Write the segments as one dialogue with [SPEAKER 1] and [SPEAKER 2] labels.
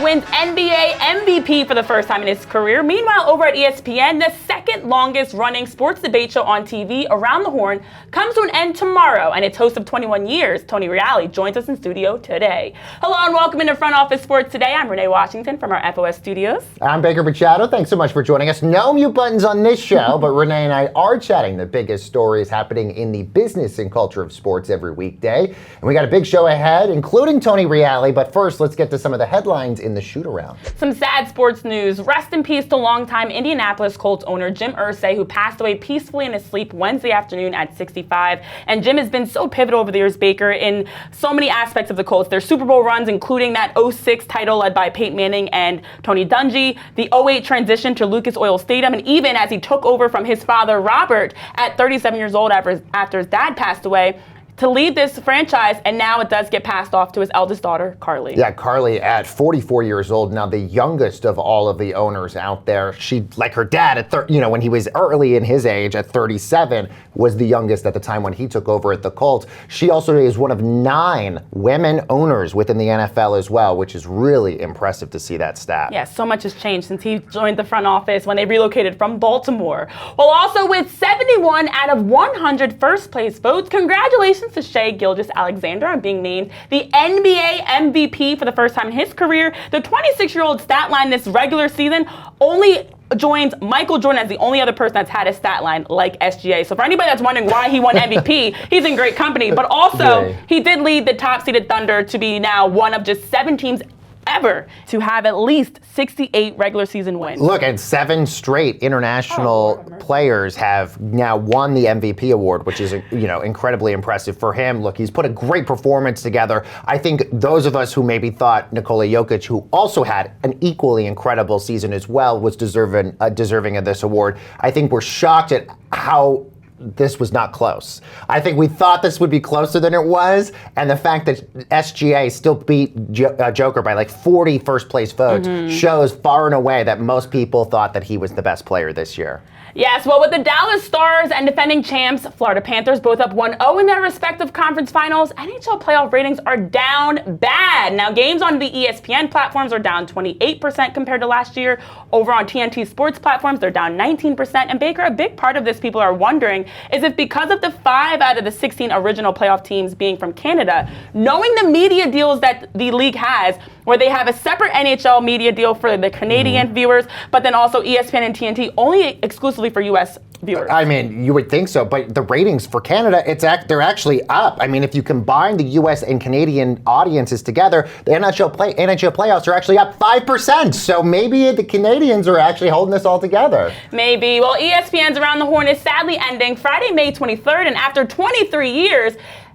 [SPEAKER 1] wins NBA MVP for the first time in his career. Meanwhile, over at ESPN, the second longest running sports debate show on TV, Around the Horn, comes to an end tomorrow, and its host of 21 years, Tony Reali, joins us in studio today. Hello and welcome into Front Office Sports Today. I'm Renee Washington from our FOS studios.
[SPEAKER 2] I'm Baker Machado. Thanks so much for joining us. No mute buttons on this show, but Renee and I are chatting the biggest stories happening in the business and culture of sports every weekday. And we got a big show ahead, including Tony Reali. But first, let's get to some of the headlines in the shoot-around.
[SPEAKER 1] Some sad sports news. Rest in peace to longtime Indianapolis Colts owner Jim Irsay, who passed away peacefully in his sleep Wednesday afternoon at 65. And Jim has been so pivotal over the years, Baker, in so many aspects of the Colts. Their Super Bowl runs, including that 06 title led by Peyton Manning and Tony Dungy, the 08 transition to Lucas Oil Stadium, and even as he took over from his father, Robert, at 37 years old after his dad passed away, to lead this franchise, and now it does get passed off to his eldest daughter, Carly.
[SPEAKER 2] Yeah, Carly at 44 years old, now the youngest of all of the owners out there. She, like her dad, at when he was early in his age at 37, was the youngest at the time when he took over at the Colts. She also is one of 9 women owners within the NFL as well, which is really impressive to see that stat.
[SPEAKER 1] Yeah, so much has changed since he joined the front office when they relocated from Baltimore. Well, also with 71 out of 100 first place votes, congratulations to Shai Gilgeous-Alexander on being named the NBA MVP for the first time in his career. The 26-year-old stat line this regular season only joins Michael Jordan as the only other person that's had a stat line like SGA. So for anybody that's wondering why he won MVP, he's in great company. But also, he did lead the top-seeded Thunder to be now one of just 7 teams ever to have at least 68 regular season wins.
[SPEAKER 2] Look, and 7 straight international players have now won the MVP award, which is incredibly impressive for him. Look, he's put a great performance together. I think those of us who maybe thought Nikola Jokic, who also had an equally incredible season as well, was deserving of this award. I think we're shocked at how this was not close. I think we thought this would be closer than it was, and the fact that SGA still beat Joker by like 40 first place votes shows far and away that most people thought that he was the best player this year.
[SPEAKER 1] Yes, well, with the Dallas Stars and defending champs, Florida Panthers, both up 1-0 in their respective conference finals, NHL playoff ratings are down bad. Now, games on the ESPN platforms are down 28% compared to last year. Over on TNT Sports platforms, they're down 19%. And Baker, a big part of this, people are wondering, is if because of the 5 out of the 16 original playoff teams being from Canada, knowing the media deals that the league has, where they have a separate NHL media deal for the Canadian viewers, but then also ESPN and TNT only exclusively for U.S. viewers. I
[SPEAKER 2] mean, you would think so, but the ratings for Canada, they're actually up. I mean, if you combine the U.S. and Canadian audiences together, the NHL playoffs are actually up 5%. So maybe the Canadians are actually holding this all together.
[SPEAKER 1] Maybe. Well, ESPN's Around the Horn is sadly ending Friday, May 23rd, and after 23 years,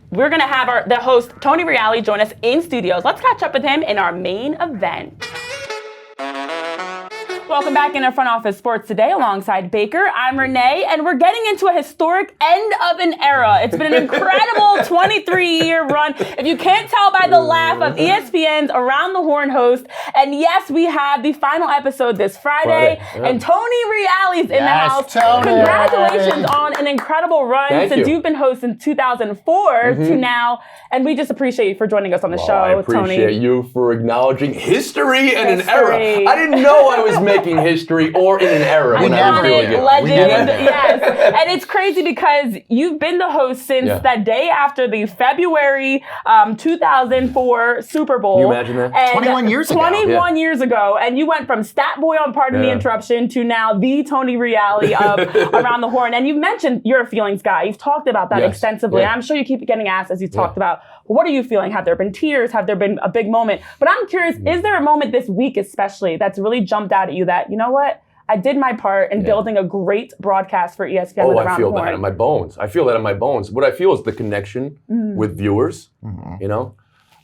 [SPEAKER 1] we're going to have the host, Tony Reali, join us in studios. Let's catch up with him in our main event. Welcome back into Front Office Sports Today alongside Baker. I'm Renee, and we're getting into a historic end of an era. It's been an incredible 23-year run. If you can't tell by the laugh of ESPN's Around the Horn host, and yes, we have the final episode this Friday. And Tony Reali's in the house.
[SPEAKER 2] Tony.
[SPEAKER 1] Congratulations on an incredible run since you've been host in 2004 to now, and we just appreciate you for joining us on the show,
[SPEAKER 3] I appreciate
[SPEAKER 1] Tony.
[SPEAKER 3] you for acknowledging history and an era. I didn't know I was making history or in an era.
[SPEAKER 2] Legend,
[SPEAKER 1] yes. And it's crazy because you've been the host since that day after the February 2004 Super Bowl.
[SPEAKER 3] Can you imagine that?
[SPEAKER 1] And
[SPEAKER 2] 21 years ago.
[SPEAKER 1] 21 years ago. And you went from Stat Boy on Pardon the Interruption to now the Tony Reali of Around the Horn. And you've mentioned you're a feelings guy. You've talked about that extensively. I'm sure you keep getting asked as you talked about, what are you feeling? Have there been tears? Have there been a big moment? But I'm curious, is there a moment this week especially that's really jumped out at you that, you know what? I did my part in building a great broadcast for ESPN with Around the Horn.
[SPEAKER 3] I feel that in my bones. I feel that in my bones. What I feel is the connection with viewers,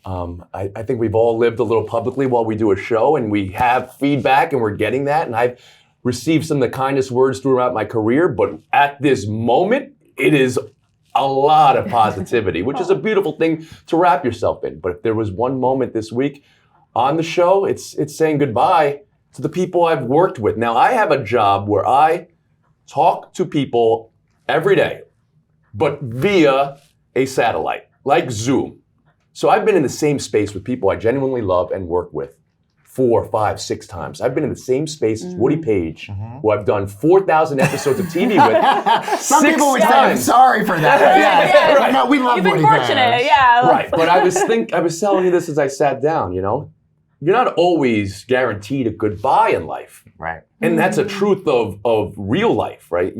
[SPEAKER 3] I think we've all lived a little publicly while we do a show, and we have feedback, and we're getting that. And I've received some of the kindest words throughout my career, but at this moment, it is a lot of positivity, which is a beautiful thing to wrap yourself in. But if there was one moment this week on the show, it's saying goodbye to the people I've worked with. Now, I have a job where I talk to people every day, but via a satellite, like Zoom. So I've been in the same space with people I genuinely love and work with 4, 5, 6 times. I've been in the same space as Woody Page, who I've done 4,000 episodes of TV with.
[SPEAKER 2] Some people would say, I'm sorry for that. Right. No, we love
[SPEAKER 1] You've been
[SPEAKER 2] Woody
[SPEAKER 1] fortunate,
[SPEAKER 2] fans.
[SPEAKER 1] yeah.
[SPEAKER 3] Right, but I was telling you this as I sat down, you know? You're not always guaranteed a goodbye in life.
[SPEAKER 2] Right.
[SPEAKER 3] And that's a truth of real life, right?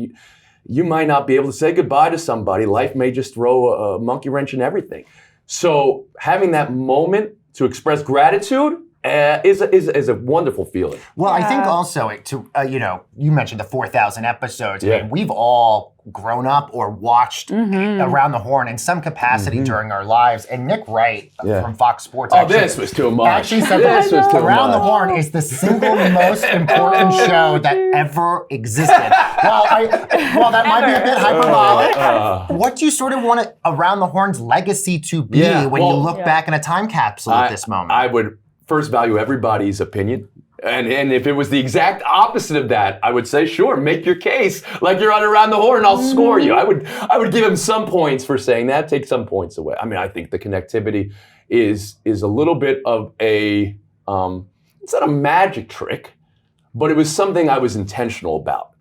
[SPEAKER 3] You might not be able to say goodbye to somebody. Life may just throw a monkey wrench in everything. So having that moment to express gratitude is a wonderful feeling.
[SPEAKER 2] Well, I think also, you mentioned the 4,000 episodes.
[SPEAKER 3] Yeah.
[SPEAKER 2] I mean, we've all grown up or watched Around the Horn in some capacity during our lives. And Nick Wright from Fox Sports
[SPEAKER 3] this was too much.
[SPEAKER 2] actually said
[SPEAKER 3] This was too
[SPEAKER 2] Around the
[SPEAKER 3] much.
[SPEAKER 2] Horn is the single most important show that ever existed. Well, that might be a bit hyperbolic. What do you sort of want Around the Horn's legacy to be when you look back in a time capsule at this moment?
[SPEAKER 3] I would first value everybody's opinion. And if it was the exact opposite of that, I would say, sure, make your case like you're on Around the Horn and I'll score you. I would give him some points for saying that, take some points away. I mean, I think the connectivity is a little bit of it's not a magic trick, but it was something I was intentional about.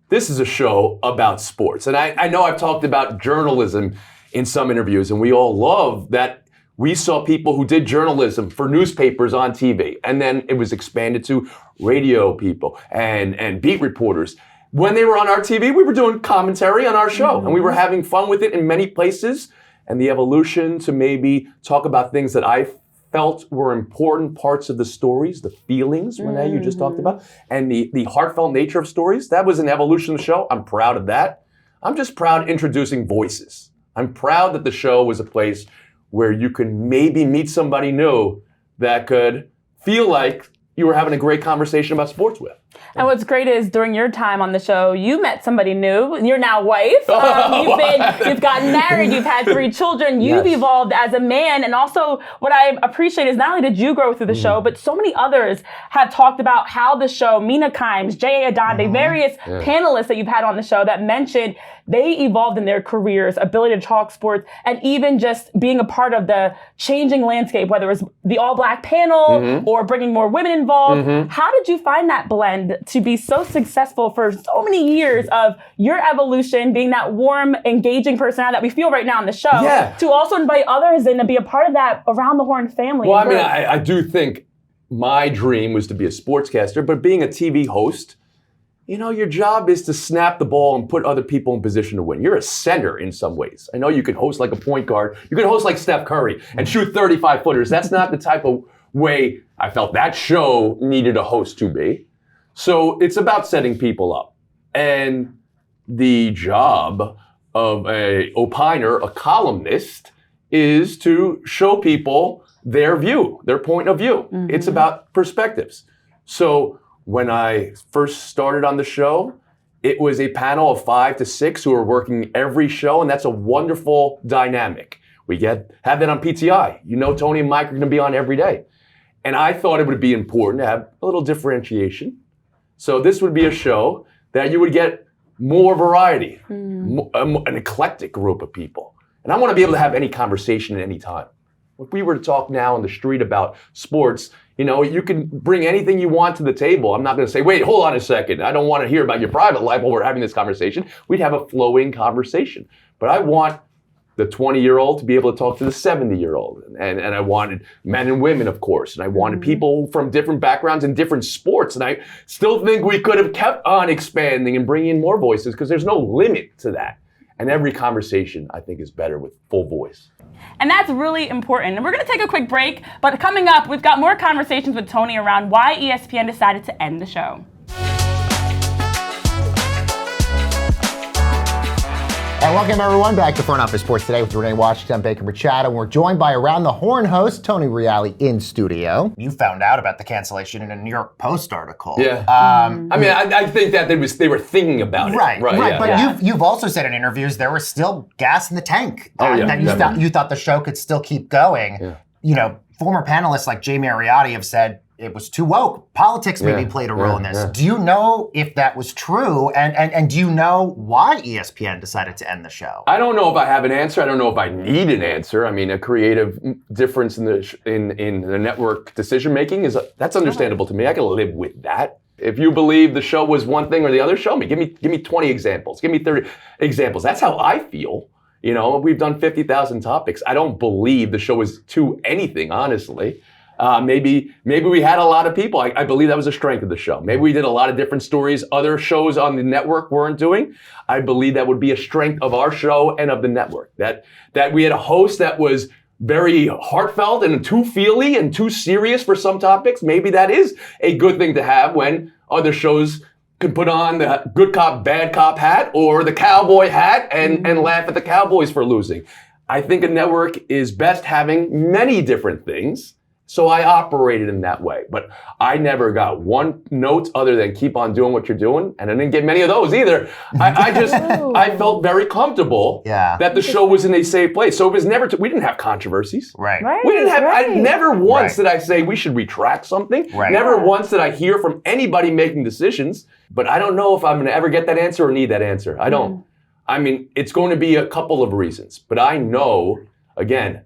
[SPEAKER 3] This is a show about sports. And I know I've talked about journalism in some interviews, and we all love that. We saw people who did journalism for newspapers on TV, and then it was expanded to radio people and beat reporters. When they were on our TV, we were doing commentary on our show, and we were having fun with it in many places. And the evolution to maybe talk about things that I felt were important parts of the stories, the feelings, Renee, you just talked about, and the heartfelt nature of stories, that was an evolution of the show. I'm proud of that. I'm just proud introducing voices. I'm proud that the show was a place where you can maybe meet somebody new that could feel like you were having a great conversation about sports with.
[SPEAKER 1] And what's great is during your time on the show, you met somebody new. You're now wife. You've gotten married. You've had 3 children. You've evolved as a man. And also, what I appreciate is not only did you grow through the show, but so many others have talked about how the show, Mina Kimes, J.A. Adonde, various panelists that you've had on the show that mentioned they evolved in their careers, ability to talk sports, and even just being a part of the changing landscape, whether it was the all-black panel or bringing more women involved. How did you find that blend to be so successful for so many years of your evolution, being that warm, engaging personality that we feel right now on the show, to also invite others in to be a part of that Around the Horn family?
[SPEAKER 3] Well, I mean, I do think my dream was to be a sportscaster, but being a TV host, you know, your job is to snap the ball and put other people in position to win. You're a center in some ways. I know you can host like a point guard. You can host like Steph Curry and shoot 35-footers. That's not the type of way I felt that show needed a host to be. So it's about setting people up. And the job of a opiner, a columnist, is to show people their view, their point of view. It's about perspectives. So when I first started on the show, it was a panel of 5 to 6 who are working every show, and that's a wonderful dynamic. We have that on PTI. You know, Tony and Mike are going to be on every day. And I thought it would be important to have a little differentiation. So this would be a show that you would get more variety, an eclectic group of people. And I want to be able to have any conversation at any time. If we were to talk now on the street about sports, you know, you can bring anything you want to the table. I'm not going to say, wait, hold on a second. I don't want to hear about your private life while we're having this conversation. We'd have a flowing conversation. But I want the 20-year-old to be able to talk to the 70-year-old. And I wanted men and women, of course. And I wanted people from different backgrounds and different sports. And I still think we could have kept on expanding and bringing in more voices because there's no limit to that. And every conversation, I think, is better with full voice.
[SPEAKER 1] And that's really important. And we're going to take a quick break. But coming up, we've got more conversations with Tony around why ESPN decided to end the show.
[SPEAKER 2] And welcome everyone back to Front Office Sports Today with Renee Washington, Baker Machado. We're joined by Around the Horn host Tony Reali in studio. You found out about the cancellation in a New York Post article.
[SPEAKER 3] Yeah. I mean, I think that they were thinking about it.
[SPEAKER 2] Right.
[SPEAKER 3] Yeah.
[SPEAKER 2] But you've also said in interviews there was still gas in the tank. That you thought the show could still keep going.
[SPEAKER 3] Yeah.
[SPEAKER 2] You know, former panelists like Jamie Ariotti have said it was too woke. Politics maybe played a role in this. Do you know if that was true? And do you know why ESPN decided to end the show?
[SPEAKER 3] I don't know if I have an answer. I don't know if I need an answer. I mean, a creative difference in the network decision making that's understandable to me. I can live with that. If you believe the show was one thing or the other, show me. Give me 20 examples. Give me 30 examples. That's how I feel. You know, we've done 50,000 topics. I don't believe the show was to anything, honestly. Maybe we had a lot of people. I believe that was a strength of the show. Maybe we did a lot of different stories other shows on the network weren't doing. I believe that would be a strength of our show and of the network. That we had a host that was very heartfelt and too feely and too serious for some topics. Maybe that is a good thing to have when other shows can put on the good cop, bad cop hat or the cowboy hat and laugh at the Cowboys for losing. I think a network is best having many different things. So I operated in that way. But I never got one note other than keep on doing what you're doing. And I didn't get many of those either. I felt very comfortable that the show was in a safe place. So it was never, we didn't have controversies.
[SPEAKER 2] Right.
[SPEAKER 3] We didn't have, I never once did I say we should retract something. Never once did I hear from anybody making decisions. But I don't know if I'm going to ever get that answer or need that answer. I don't. I mean, it's going to be a couple of reasons. But I know, again,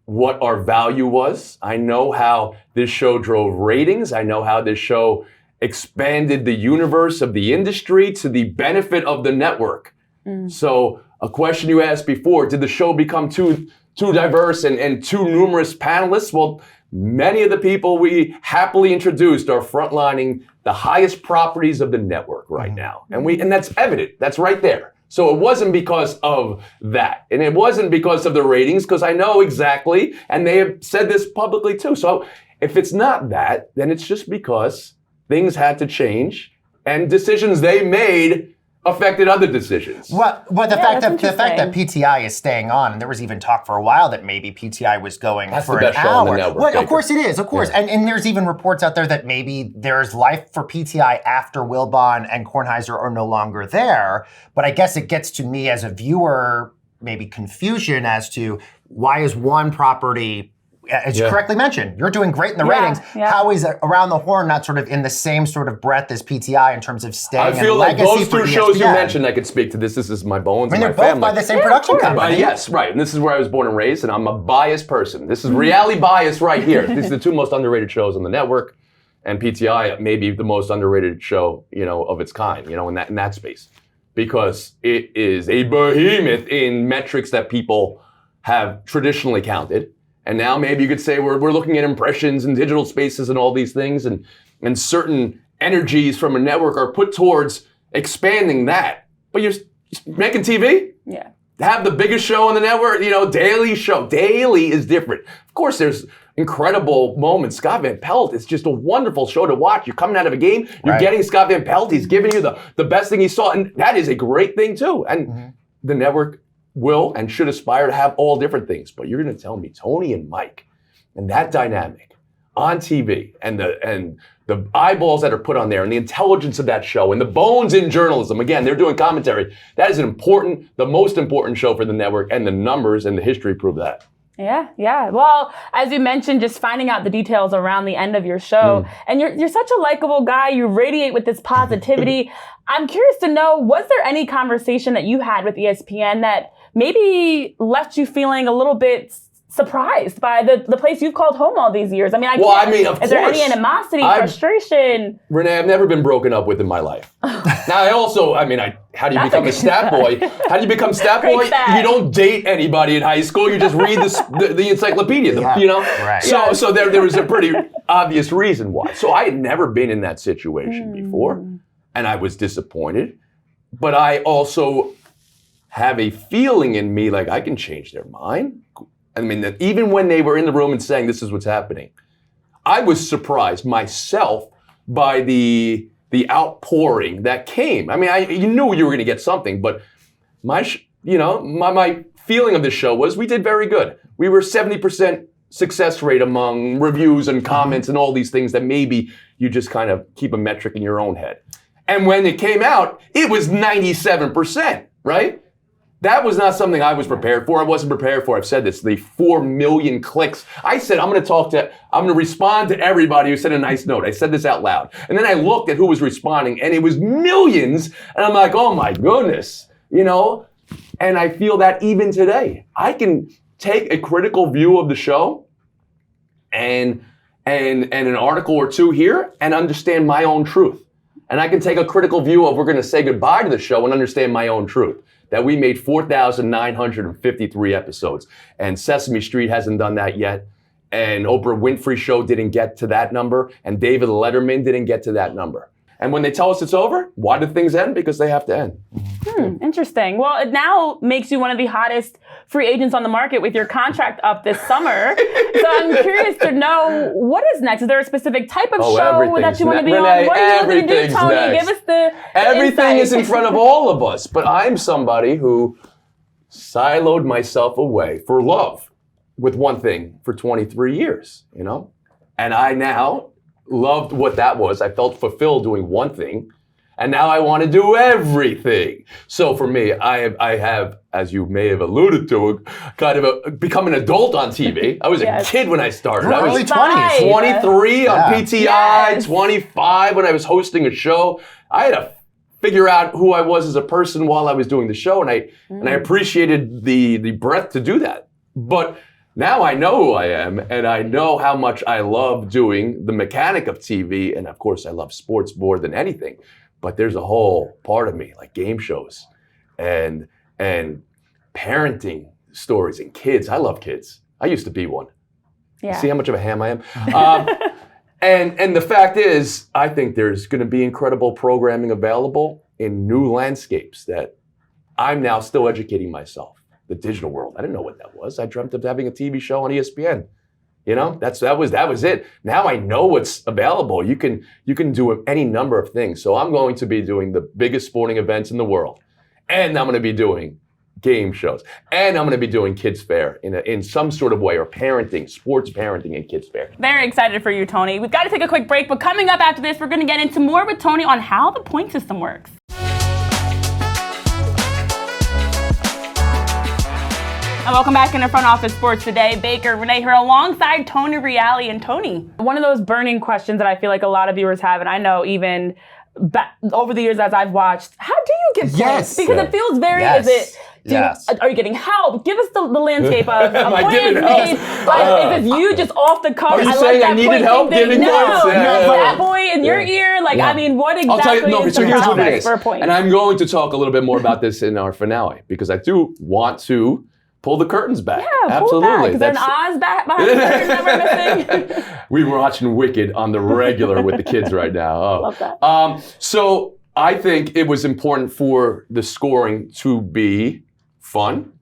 [SPEAKER 3] what our value was. I know how this show drove ratings. I know how this show expanded the universe of the industry to the benefit of the network. So a question you asked before, did the show become too diverse and too numerous panelists? Well, many of the people we happily introduced are frontlining the highest properties of the network right now. And that's evident. That's right there. So it wasn't because of that. And it wasn't because of the ratings, because I know exactly, and they have said this publicly too. So if it's not that, then it's just because things had to change and decisions they made affected other decisions.
[SPEAKER 2] Well, the fact that PTI is staying on, and there was even talk for a while that maybe PTI was going for an hour. Well, of course it is, of course. Yeah. And there's even reports out there that maybe there's life for PTI after Wilbon and Kornheiser are no longer there. But I guess it gets to me as a viewer, maybe confusion as to why is one property, as you correctly mentioned, you're doing great in the ratings. Yeah. How is Around the Horn not sort of in the same sort of breath as PTI in terms of staying?
[SPEAKER 3] I feel like those two shows you mentioned, I could speak to this. This is my bones and my family.
[SPEAKER 2] They're both by the same production company.
[SPEAKER 3] Yes, right. And this is where I was born and raised, and I'm a biased person. This is Reali bias right here. These are the two most underrated shows on the network, and PTI may be the most underrated show, of its kind, in that space, because it is a behemoth in metrics that people have traditionally counted. And now maybe you could say we're looking at impressions and digital spaces and all these things, and certain energies from a network are put towards expanding that. But you're making TV?
[SPEAKER 1] Yeah.
[SPEAKER 3] Have the biggest show on the network, daily show. Daily is different. Of course, there's incredible moments. Scott Van Pelt is just a wonderful show to watch. You're coming out of a game, you're getting Scott Van Pelt. He's giving you the best thing he saw, and that is a great thing too. And the network will and should aspire to have all different things. But you're going to tell me Tony and Mike and that dynamic on TV and the eyeballs that are put on there and the intelligence of that show and the bones in journalism. Again, they're doing commentary. That is the most important show for the network, and the numbers and the history prove that.
[SPEAKER 1] Yeah. Well, as you mentioned, just finding out the details around the end of your show, and you're such a likable guy. You radiate with this positivity. I'm curious to know, was there any conversation that you had with ESPN that maybe left you feeling a little bit surprised by the place you've called home all these years? I mean,
[SPEAKER 3] of
[SPEAKER 1] is there any animosity, frustration?
[SPEAKER 3] Renee, I've never been broken up with in my life. Now, how do you become a stat boy? How do you become stat boy? You don't date anybody in high school. You just read the encyclopedia,
[SPEAKER 2] Right.
[SPEAKER 3] So there was a pretty obvious reason why. So I had never been in that situation before, and I was disappointed. But I also have a feeling in me like I can change their mind. I mean, that even when they were in the room and saying this is what's happening, I was surprised myself by the outpouring that came. I mean, you knew you were going to get something, but my feeling of this show was we did very good. We were 70% success rate among reviews and comments and all these things that maybe you just kind of keep a metric in your own head. And when it came out, it was 97%, right? That was not something I was prepared for. I wasn't prepared for. I've said this, the 4 million clicks. I said, I'm going to respond to everybody who sent a nice note. I said this out loud. And then I looked at who was responding, and it was millions. And I'm like, oh my goodness, you know? And I feel that even today, I can take a critical view of the show and an article or two here and understand my own truth. And I can take a critical view of we're going to say goodbye to the show and understand my own truth. That we made 4,953 episodes. And Sesame Street hasn't done that yet. And Oprah Winfrey Show didn't get to that number. And David Letterman didn't get to that number. And when they tell us it's over, why do things end? Because they have to end.
[SPEAKER 1] Interesting. Well, it now makes you one of the hottest free agents on the market with your contract up this summer. So I'm curious to know, what is next? Is there a specific type of show that you want to be on? What are you looking to do, Tony?
[SPEAKER 3] Next.
[SPEAKER 1] Give us the
[SPEAKER 3] Everything
[SPEAKER 1] insight.
[SPEAKER 3] is in front of all of us. But I'm somebody who siloed myself away for love with one thing for 23 years, you know? And I now loved what that was. I felt fulfilled doing one thing. And now I want to do everything. So for me, I have, as you may have alluded to, become an adult on TV. I was a kid when I started. I was
[SPEAKER 2] early 20s.
[SPEAKER 3] 23 on PTI, 25 when I was hosting a show. I had to figure out who I was as a person while I was doing the show, and I appreciated the breadth to do that. But now I know who I am, and I know how much I love doing the mechanic of TV, and of course I love sports more than anything. But there's a whole part of me, like game shows and parenting stories and kids. I love kids. I used to be one.
[SPEAKER 1] Yeah.
[SPEAKER 3] See how much of a ham I am? And the fact is, I think there's going to be incredible programming available in new landscapes that I'm now still educating myself. The digital world. I didn't know what that was. I dreamt of having a TV show on ESPN. You know, that was it. Now I know what's available. You can do any number of things. So I'm going to be doing the biggest sporting events in the world, and I'm going to be doing game shows, and I'm going to be doing kids fair in some sort of way, or parenting, sports parenting and kids fair.
[SPEAKER 1] Very excited for you, Tony. We've got to take a quick break, but coming up after this, we're going to get into more with Tony on how the point system works. And welcome back into Front Office Sports Today. Baker, Renee here alongside Tony Reali. And Tony, one of those burning questions that I feel like a lot of viewers have, and I know even over the years as I've watched, how do you get points? Because it feels very, are you getting help? Give us the landscape of
[SPEAKER 3] Am
[SPEAKER 1] a
[SPEAKER 3] I
[SPEAKER 1] point
[SPEAKER 3] giving
[SPEAKER 1] made.
[SPEAKER 3] help?
[SPEAKER 1] Is it you just off the cuff?
[SPEAKER 3] Are you
[SPEAKER 1] I
[SPEAKER 3] saying
[SPEAKER 1] like
[SPEAKER 3] I
[SPEAKER 1] that
[SPEAKER 3] needed
[SPEAKER 1] point
[SPEAKER 3] help
[SPEAKER 1] thing.
[SPEAKER 3] giving
[SPEAKER 1] No,
[SPEAKER 3] points?
[SPEAKER 1] that boy in your ear? Like, I mean, what exactly
[SPEAKER 3] I'll tell you,
[SPEAKER 1] is the
[SPEAKER 3] here's what it
[SPEAKER 1] process
[SPEAKER 3] is.
[SPEAKER 1] for a point?
[SPEAKER 3] And I'm going to talk a little bit more about this in our finale, because I do want to pull the curtains back.
[SPEAKER 1] Yeah,
[SPEAKER 3] absolutely.
[SPEAKER 1] Is there an Oz back behind the curtain that we're missing?
[SPEAKER 3] We were watching Wicked on the regular with the kids right now. Oh.
[SPEAKER 1] Love that.
[SPEAKER 3] So I think it was important for the scoring to be fun,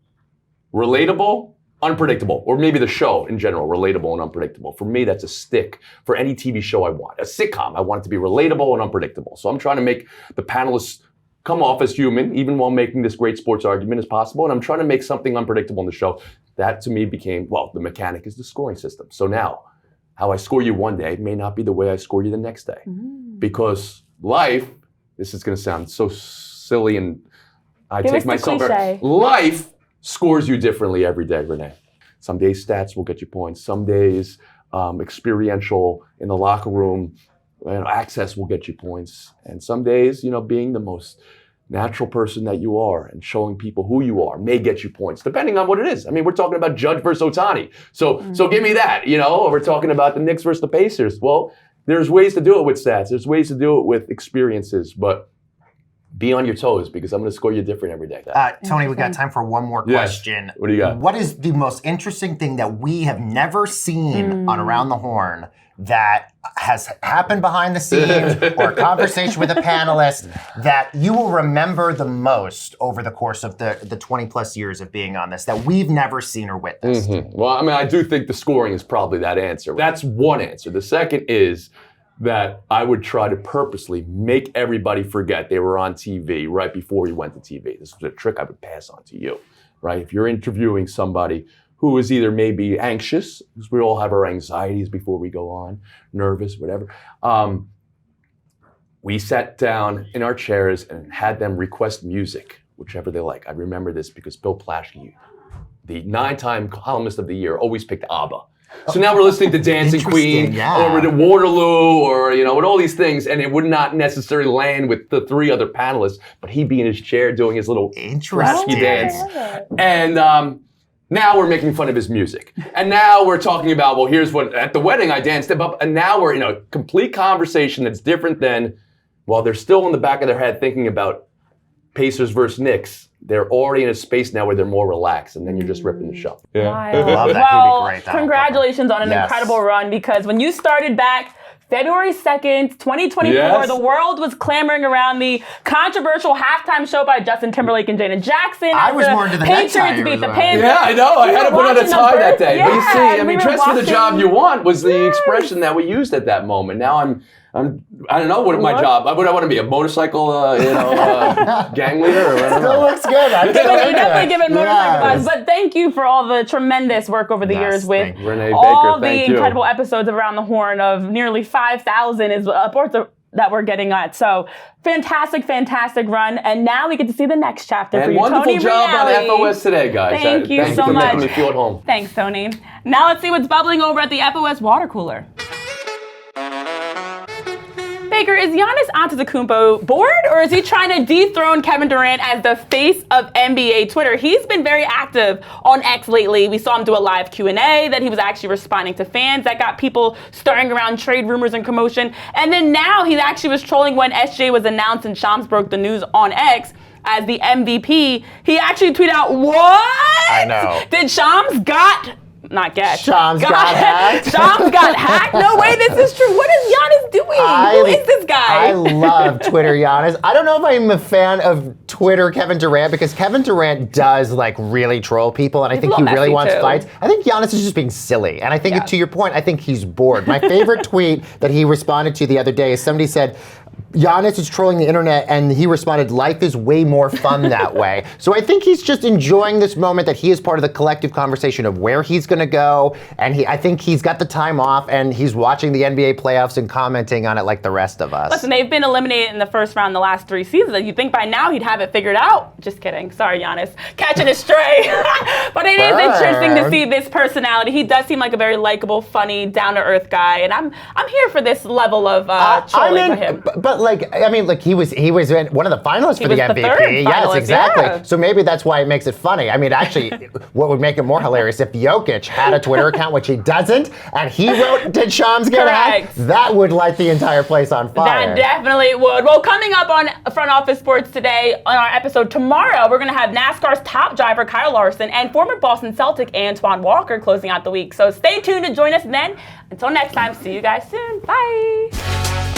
[SPEAKER 3] relatable, unpredictable, or maybe the show in general, relatable and unpredictable. For me, that's a stick for any TV show I want. A sitcom, I want it to be relatable and unpredictable. So I'm trying to make the panelists come off as human, even while making this great sports argument as possible. And I'm trying to make something unpredictable in the show. That to me became, the mechanic is the scoring system. So now, how I score you one day may not be the way I score you the next day. Because life, this is going to sound so silly, and I take myself very, life scores you differently every day, Renee. Some days stats will get you points. Some days experiential in the locker room, access will get you points. And some days, being the most natural person that you are and showing people who you are may get you points, depending on what it is. I mean, we're talking about Judge versus Ohtani. So give me that, or we're talking about the Knicks versus the Pacers. Well, there's ways to do it with stats. There's ways to do it with experiences, but be on your toes, because I'm going to score you different every day.
[SPEAKER 2] Tony, we got time for one more question.
[SPEAKER 3] What do you got?
[SPEAKER 2] What is the most interesting thing that we have never seen on Around the Horn that has happened behind the scenes, or a conversation with a panelist that you will remember the most over the course of the 20 plus years of being on this, that we've never seen or witnessed?
[SPEAKER 3] Well, I mean, I do think the scoring is probably that answer. That's one answer. The second is that I would try to purposely make everybody forget they were on TV right before we went to TV. This was a trick I would pass on to you, right? If you're interviewing somebody who is either maybe anxious, because we all have our anxieties before we go on, nervous, whatever. We sat down in our chairs and had them request music whichever they like. I remember this because Bill Plaschke, the 9-time columnist of the year, always picked ABBA. So now we're listening to Dancing Queen or with Waterloo or, with all these things, and it would not necessarily land with the 3 other panelists, but he'd be in his chair doing his little Plaschke dance. And now we're making fun of his music. And now we're talking about, well, here's what, at the wedding I danced up, and now we're in a complete conversation that's different than, while they're still in the back of their head thinking about Pacers versus Knicks, they're already in a space now where they're more relaxed, and then you're just ripping the show.
[SPEAKER 2] Yeah. Love that.
[SPEAKER 1] Well,
[SPEAKER 2] He'd be great.
[SPEAKER 1] congratulations on an incredible run, because when you started back February 2nd, 2024, the world was clamoring around the controversial halftime show by Justin Timberlake and Janet Jackson.
[SPEAKER 2] I was more into the
[SPEAKER 1] Patriots beat the Panthers.
[SPEAKER 3] Yeah, I know. I had to put on a tie that day. But you see, dress for the job you want was the expression that we used at that moment. Now I don't know what my job. Would I want to be a motorcycle, gang leader or whatever?
[SPEAKER 2] Still looks good.
[SPEAKER 1] You definitely give it motorcycle vibes. But thank you for all the tremendous work over the years with
[SPEAKER 3] Renee
[SPEAKER 1] all
[SPEAKER 3] Baker,
[SPEAKER 1] the incredible episodes of Around the Horn of nearly 5,000 is upwards that we're getting at. So fantastic run. And now we get to see the next chapter for you, Tony Reali.
[SPEAKER 3] Wonderful job on FOS today, guys.
[SPEAKER 1] Thank you so
[SPEAKER 3] for
[SPEAKER 1] much.
[SPEAKER 3] making me feel at home.
[SPEAKER 1] Thanks, Tony. Now let's see what's bubbling over at the FOS water cooler. Baker, is Giannis Antetokounmpo bored, or is he trying to dethrone Kevin Durant as the face of NBA Twitter? He's been very active on X lately. We saw him do a live Q&A that he was actually responding to fans that got people stirring around trade rumors and commotion. And then now he actually was trolling when SJ was announced and Shams broke the news on X as the MVP. He actually tweeted out, "What?
[SPEAKER 2] I know.
[SPEAKER 1] Did Shams got
[SPEAKER 2] Shams got hacked?
[SPEAKER 1] Shams got hacked? No way this is true. What is Giannis doing? Who is this guy?
[SPEAKER 2] I love Twitter Giannis. I don't know if I'm a fan of Twitter Kevin Durant, because Kevin Durant does really troll people, and I think he really wants fights. I think Giannis is just being silly, and I think to your point, I think he's bored. My favorite tweet that he responded to the other day is somebody said, Giannis is trolling the internet, and he responded, life is way more fun that way. So I think he's just enjoying this moment that he is part of the collective conversation of where he's going to go, and I think he's got the time off, and he's watching the NBA playoffs and commenting on it like the rest of us.
[SPEAKER 1] Listen, they've been eliminated in the first round the last 3 seasons. You'd think by now he'd have it figured out. Just kidding. Sorry, Giannis. Catching a stray. But it is interesting to see this personality. He does seem like a very likable, funny, down-to-earth guy, and I'm here for this level of trolling by him.
[SPEAKER 2] He was in one of the finalists for the MVP. Yes, exactly.
[SPEAKER 1] Yeah.
[SPEAKER 2] So maybe that's why it makes it funny. Actually, what would make it more hilarious if Jokic had a Twitter account, which he doesn't, and he wrote, "Did Shams get hacked?" That would light the entire place on fire.
[SPEAKER 1] That definitely would. Well, coming up on Front Office Sports today, on our episode tomorrow, we're going to have NASCAR's top driver Kyle Larson and former Boston Celtic Antoine Walker closing out the week. So stay tuned to join us then. Until next time, see you guys soon. Bye.